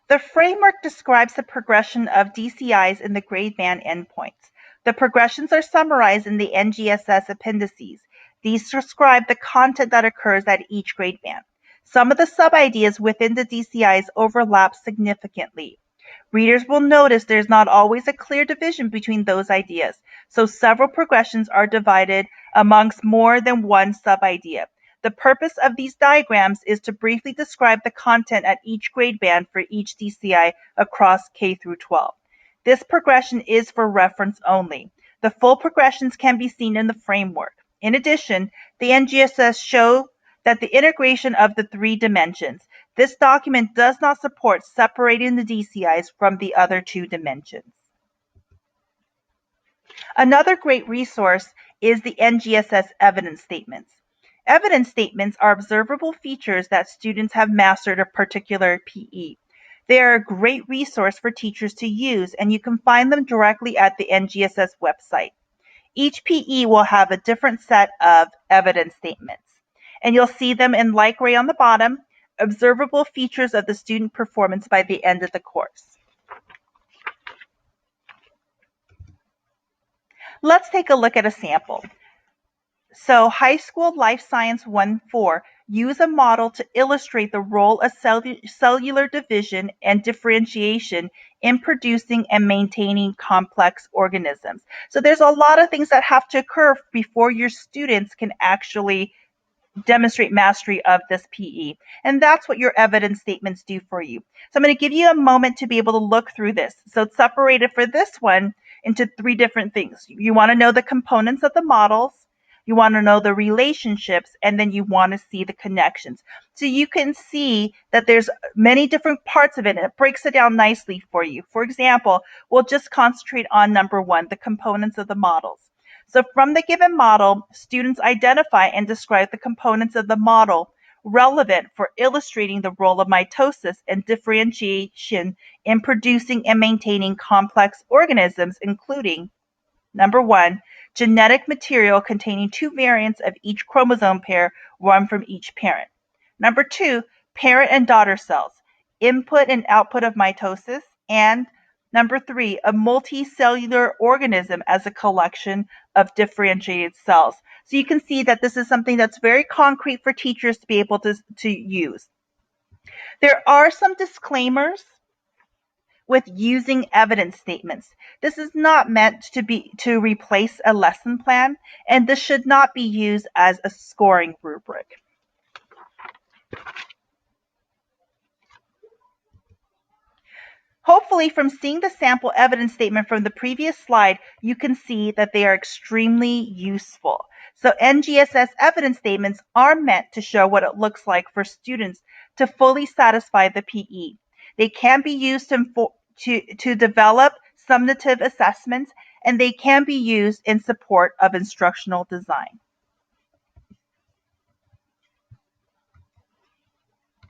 The framework describes the progression of DCIs in the grade band endpoints. The progressions are summarized in the NGSS appendices. These describe the content that occurs at each grade band. Some of the sub-ideas within the DCIs overlap significantly. Readers will notice there's not always a clear division between those ideas, so several progressions are divided amongst more than one sub-idea. The purpose of these diagrams is to briefly describe the content at each grade band for each DCI across K through 12. This progression is for reference only. The full progressions can be seen in the framework. In addition, the NGSS show that the integration of the three dimensions. This document does not support separating the DCIs from the other two dimensions. Another great resource is the NGSS evidence statements. Evidence statements are observable features that students have mastered a particular PE. They are a great resource for teachers to use, and you can find them directly at the NGSS website. Each PE will have a different set of evidence statements, and you'll see them in light gray on the bottom, observable features of the student performance by the end of the course. Let's take a look at a sample. So High School Life Science 1-4 use a model to illustrate the role of cellular division and differentiation in producing and maintaining complex organisms. So there's a lot of things that have to occur before your students can actually demonstrate mastery of this PE. And that's what your evidence statements do for you. So I'm going to give you a moment to be able to look through this. So it's separated for this one into three different things. You want to know the components of the models, you want to know the relationships, and then you want to see the connections. So you can see that there's many different parts of it, and it breaks it down nicely for you. For example, we'll just concentrate on number one, the components of the models. So from the given model, students identify and describe the components of the model relevant for illustrating the role of mitosis and differentiation in producing and maintaining complex organisms, including number one, genetic material containing two variants of each chromosome pair, one from each parent. Number two, parent and daughter cells, input and output of mitosis. And number three, a multicellular organism as a collection of differentiated cells. So you can see that this is something that's very concrete for teachers to be able to use. There are some disclaimers with using evidence statements. This is not meant to replace a lesson plan, and this should not be used as a scoring rubric. Hopefully, from seeing the sample evidence statement from the previous slide, you can see that they are extremely useful. So NGSS evidence statements are meant to show what it looks like for students to fully satisfy the PE. They can be used to develop summative assessments, and they can be used in support of instructional design.